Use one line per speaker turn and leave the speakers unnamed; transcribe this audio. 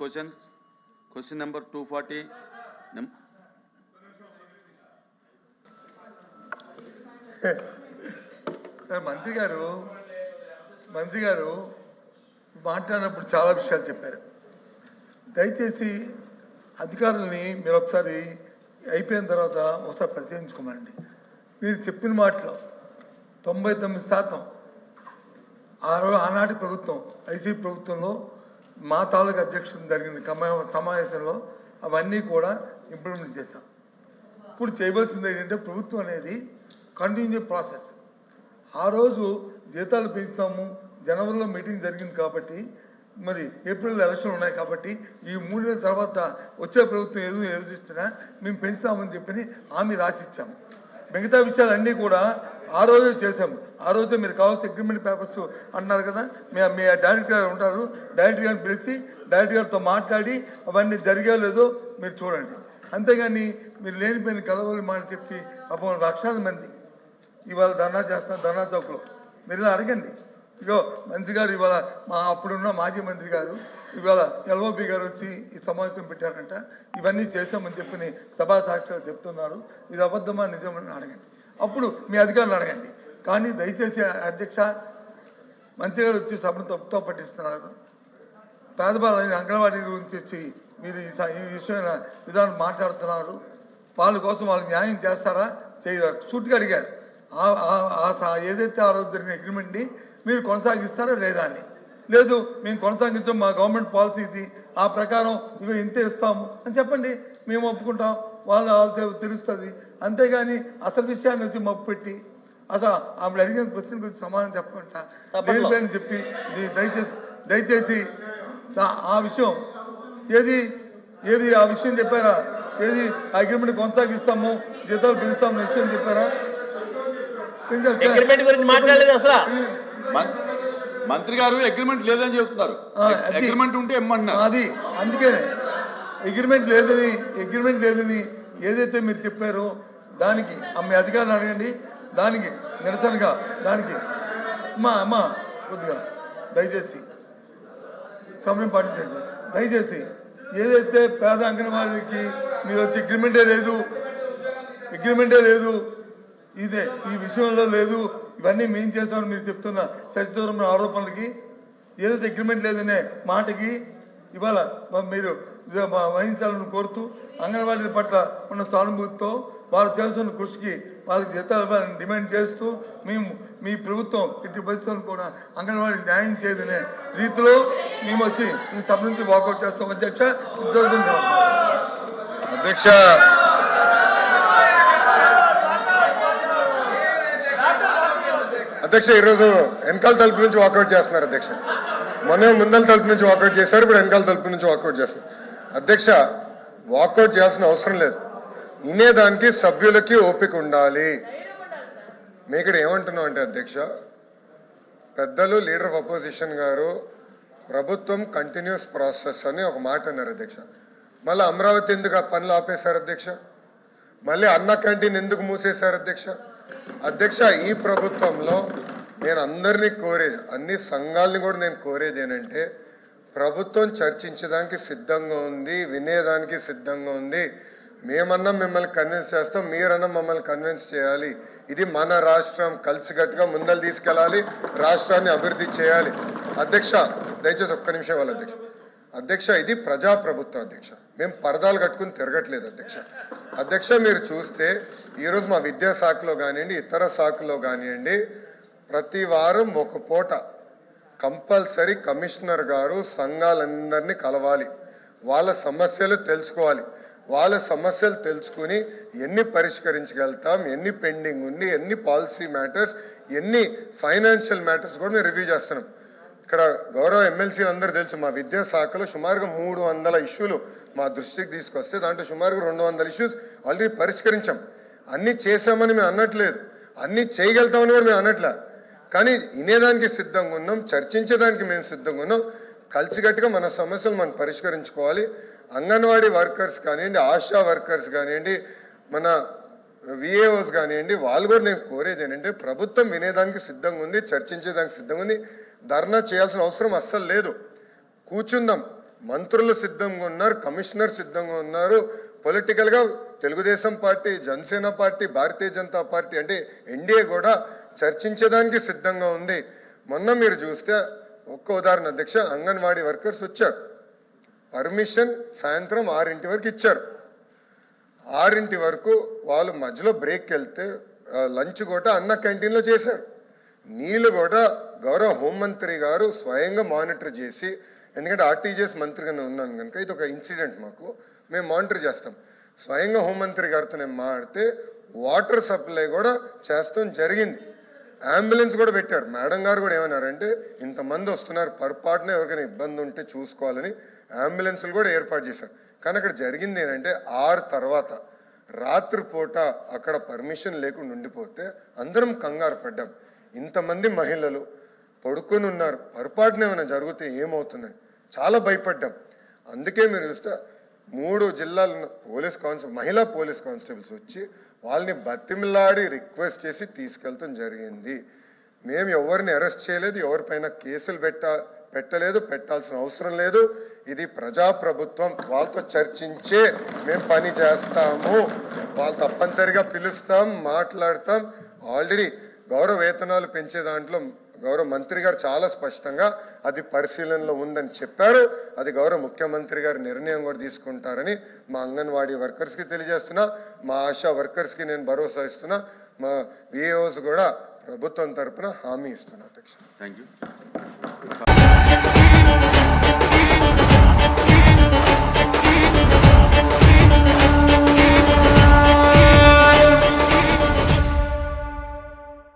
questions. Question number 240.
మంత్రి గారు మాట్లాడినప్పుడు చాలా విషయాలు చెప్పారు. దయచేసి అధికారులని మీరు ఒకసారి అయిపోయిన తర్వాత ఒకసారి పరిశీలించుకోమండి. మీరు చెప్పిన మాటలో 99% ఆనాటి ప్రభుత్వం ఐసీపీ ప్రభుత్వంలో మా తాలూకు అధ్యక్షత జరిగింది సమావేశంలో అవన్నీ కూడా ఇంప్లిమెంట్ చేశాం. ఇప్పుడు చేయవలసింది ఏంటంటే ప్రభుత్వం అనేది కంటిన్యూ ప్రాసెస్. ఆ రోజు జీతాలు పెంచుతాము, జనవరిలో మీటింగ్ జరిగింది కాబట్టి, మరి ఏప్రిల్ ఎలక్షన్ ఉన్నాయి కాబట్టి ఈ 3 నెలల తర్వాత వచ్చే ప్రభుత్వం ఎదురుస్తున్నా మేము పెంచుతామని చెప్పి హామీ రాసిచ్చాము. మిగతా విషయాలన్నీ కూడా ఆ రోజే చేసాము. ఆ రోజే మీరు కావాల్సిన అగ్రిమెంట్ పేపర్స్ అంటున్నారు కదా, మీ డైరెక్టర్ గారు ఉంటారు, డైరెక్టర్ గారిని పిలిచి డైరెక్టర్ గారితో మాట్లాడి అవన్నీ జరిగా లేదో మీరు చూడండి. అంతేగాని మీరు లేనిపోయిన కలవని మాట చెప్పి అప్పుడు లక్షలాది మంది ఇవాళ ధర్నా చేస్తున్నారు ధర్నా చౌక్లో. మీరు ఇలా అడగండి. ఇగో మంత్రి గారు ఇవాళ అప్పుడున్న మాజీ మంత్రి గారు ఇవాళ ఎల్ఓపి గారు వచ్చి ఈ సమావేశం పెట్టారంట, ఇవన్నీ చేశామని చెప్పి సభా సాక్షిగా చెప్తున్నారు. ఇది అబద్ధమా నిజమని అడగండి. అప్పుడు మీ అధికారులు అడగండి. కానీ దయచేసి అధ్యక్ష, మంత్రి గారు వచ్చి సభను తప్పుతో పట్టిస్తున్నారు. పేదవాళ్ళని అంగన్వాడీ గురించి వచ్చి మీరు ఈ విషయమైన విధానం మాట్లాడుతున్నారు. వాళ్ళ కోసం వాళ్ళు న్యాయం చేస్తారా చేయరు సూటిగా అడిగారు. ఏదైతే ఆ రోజు జరిగిన అగ్రిమెంట్ని మీరు కొనసాగిస్తారా లేదా అని. లేదు మేము కొనసాగించాం, మా గవర్నమెంట్ పాలసీ ఇది, ఆ ప్రకారం ఇవి ఇంతే ఇస్తాము అని చెప్పండి, మేము ఒప్పుకుంటాం, వాళ్ళకి తెలుస్తుంది. అంతేగాని అసలు విషయాన్ని వచ్చి మప్పు పెట్టి అసలు ఆవిడ అడిగిన క్వశ్చన్ గురించి సమాధానం చెప్పకుండా లేని చెప్పి దయచేసి ఆ విషయం ఏది ఆ విషయం చెప్పారా? ఏది అగ్రిమెంట్ కొనసాగిస్తాము, జీతాలు పెంచుతాము విషయం చెప్పారా?
మంత్రి గారు అగ్రిమెంట్ లేదని చెప్తున్నారు. అగ్రిమెంట్ ఉంటే ఇమ్మన్నారు.
అది అందుకే అగ్రిమెంట్ లేదని ఏదైతే మీరు చెప్పారో దానికి మీ అధికారులు అడగండి. దానికి నిరసనగా దానికి అమ్మా కొద్దిగా దయచేసి సమయం పాటించండి. దయచేసి ఏదైతే పేద అంగన్వాడీకి మీరు వచ్చి అగ్రిమెంటే లేదు, ఇదే ఈ విషయంలో లేదు, ఇవన్నీ మేము చేస్తామని మీరు చెప్తున్న సచిదూరం ఆరోపణలకి ఏదైతే అగ్రిమెంట్ లేదనే మాటకి ఇవాళ మీరు వహించాలని కోరుతూ అంగన్వాడీ పట్ల ఉన్న సానుభూతితో వారు చేస్తున్న కృషికి వాళ్ళకి జీతాలు డిమాండ్ చేస్తూ మీ ప్రభుత్వం ఇటు పరిస్థితులను కూడా అంగన్వాడీ న్యాయం చేయదనే రీతిలో మేము వచ్చి ఈ సభ నుంచి వాకౌట్ చేస్తాం.
అధ్యక్ష ఈరోజు వెనకాల తలుపు నుంచి వాకౌట్ చేస్తున్నారు అధ్యక్ష. మొన్న ముందల తలుపు నుంచి వాకౌట్ చేశారు, ఇప్పుడు వెనకాల తలుపు నుంచి వాకౌట్ చేస్తారు. అధ్యక్ష, వాకౌట్ చేయాల్సిన అవసరం లేదు. వినేదానికి సభ్యులకి ఓపిక ఉండాలి. మీ ఇక్కడ ఏమంటున్నాం అంటే అధ్యక్ష, పెద్దలు లీడర్ ఆఫ్ అపోజిషన్ గారు ప్రభుత్వం కంటిన్యూస్ ప్రాసెస్ అని ఒక మాట అన్నారు అధ్యక్ష. మళ్ళీ అమరావతి ఎందుకు ఆ పనులు ఆపేశారు అధ్యక్ష? మళ్ళీ అన్న క్యాంటీన్ ఎందుకు మూసేశారు అధ్యక్ష? అధ్యక్ష, ఈ ప్రభుత్వంలో నేను అందరినీ కోరేది, అన్ని సంఘాలని కూడా నేను కోరేది ఏంటంటే ప్రభుత్వం చర్చించడానికి సిద్ధంగా ఉంది, వినేదానికి సిద్ధంగా ఉంది. మేమన్నా మిమ్మల్ని కన్విన్స్ చేస్తాం, మీరన్నా మమ్మల్ని కన్విన్స్ చేయాలి. ఇది మన రాష్ట్రం, కలిసికట్టుగా ముందలు తీసుకెళ్ళాలి, రాష్ట్రాన్ని అభివృద్ధి చేయాలి. అధ్యక్ష దయచేసి ఒక్క నిమిషం వాళ్ళ అధ్యక్ష ఇది ప్రజాప్రభుత్వం అధ్యక్ష. మేము పరదాలు కట్టుకుని తిరగట్లేదు అధ్యక్ష. మీరు చూస్తే ఈరోజు మా విద్యాశాఖలో కానివ్వండి, ఇతర శాఖలో కానివ్వండి, ప్రతి వారం ఒక పూట కంపల్సరీ కమిషనర్ గారు సంఘాలందరినీ కలవాలి, వాళ్ళ సమస్యలు తెలుసుకోవాలి. వాళ్ళ సమస్యలు తెలుసుకుని ఎన్ని పరిష్కరించగలుగుతాం, ఎన్ని పెండింగ్ ఉంది, ఎన్ని పాలసీ మ్యాటర్స్, ఎన్ని ఫైనాన్షియల్ మ్యాటర్స్ కూడా మేము రివ్యూ చేస్తున్నాం. ఇక్కడ గౌరవ ఎమ్మెల్సీలు అందరూ తెలుసు, మా విద్యాశాఖలో సుమారుగా 300 ఇష్యూలు మా దృష్టికి తీసుకొస్తే దాంట్లో సుమారుగా 200 ఇష్యూస్ ఆల్రెడీ పరిష్కరించాం. అన్నీ చేశామని మేము అనట్లేదు, అన్నీ చేయగలుగుతామని కూడా మేము అనట్లే. కానీ వినేదానికి సిద్ధంగా ఉన్నాం, చర్చించడానికి మేము సిద్ధంగా ఉన్నాం. కలిసికట్టుగా మన సమస్యలు మనం పరిష్కరించుకోవాలి. అంగన్వాడీ వర్కర్స్ కానివ్వండి, ఆశా వర్కర్స్ కానివ్వండి, మన విఏఓస్ కానివ్వండి, వాళ్ళు కూడా నేను కోరేది ఏంటంటే ప్రభుత్వం వినేదానికి సిద్ధంగా ఉంది, చర్చించేదానికి సిద్ధంగా ఉంది. ధర్నా చేయాల్సిన అవసరం అస్సలు లేదు. కూర్చుందాం, మంత్రులు సిద్ధంగా ఉన్నారు, కమిషనర్ సిద్ధంగా ఉన్నారు. పొలిటికల్ గా Telugu Desam party, Janasena party, Bharatiya Janata party అంటే ఎన్డీఏ కూడా చర్చించడానికి సిద్ధంగా ఉంది. మొన్న మీరు చూస్తే ఒక్క ఉదాహరణ అధ్యక్ష, అంగన్వాడీ వర్కర్స్ వచ్చారు, పర్మిషన్ సాయంత్రం 6 వరకు ఇచ్చారు. 6 వరకు వాళ్ళు మధ్యలో బ్రేక్ వెళ్తే లంచ్ కూడా అన్న క్యాంటీన్లో చేశారు. నీళ్ళు కూడా గౌరవ హోంమంత్రి గారు స్వయంగా మానిటర్ చేసి, ఎందుకంటే ఆర్టీజీఎస్ మంత్రిగానే ఉన్నాను కనుక ఇది ఒక ఇన్సిడెంట్, మాకు మేము మానిటర్ చేస్తాం. స్వయంగా హోంమంత్రి గారితో నేను మాట్లాడితే వాటర్ సప్లై కూడా చేస్తాం జరిగింది. అంబులెన్స్ కూడా పెట్టారు. మేడం గారు కూడా ఏమన్నారంటే ఇంతమంది వస్తున్నారు, పొరపాటున ఎవరికైనా ఇబ్బంది ఉంటే చూసుకోవాలని అంబులెన్స్లు కూడా ఏర్పాటు చేశారు. కానీ అక్కడ జరిగింది ఏంటంటే 6 తర్వాత రాత్రిపూట అక్కడ పర్మిషన్ లేకుండా ఉండిపోతే అందరం కంగారు పడ్డాం. ఇంతమంది మహిళలు పడుకొని ఉన్నారు, పొరపాటున ఏమైనా జరిగితే ఏమవుతుంది చాలా భయపడ్డాం. అందుకే మీరు చూస్తే 3 జిల్లాల మహిళా పోలీస్ కానిస్టేబుల్స్ వచ్చి వాళ్ళని బతిమిలాడి రిక్వెస్ట్ చేసి తీసుకెళ్తాం జరిగింది. మేము ఎవరిని అరెస్ట్ చేయలేదు, ఎవరిపైన కేసులు పెట్టలేదు, పెట్టాల్సిన అవసరం లేదు. ఇది ప్రజాప్రభుత్వం, వాళ్ళతో చర్చించే మేము పని చేస్తాము. వాళ్ళు తప్పనిసరిగా పిలుస్తాం, మాట్లాడతాం. ఆల్రెడీ గౌరవ వేతనాలు పెంచే దాంట్లో గౌరవ మంత్రి గారు చాలా స్పష్టంగా అది పరిశీలనలో ఉందని చెప్పారు. అది గౌరవ ముఖ్యమంత్రి గారి నిర్ణయం కూడా తీసుకుంటారని మా అంగన్వాడీ వర్కర్స్కి తెలియజేస్తున్నా, మా ఆశా వర్కర్స్కి నేను భరోసా ఇస్తున్నా, మా విఏఓస్ కూడా ప్రభుత్వం తరఫున హామీ ఇస్తున్నా అధ్యక్ష.
Thank you.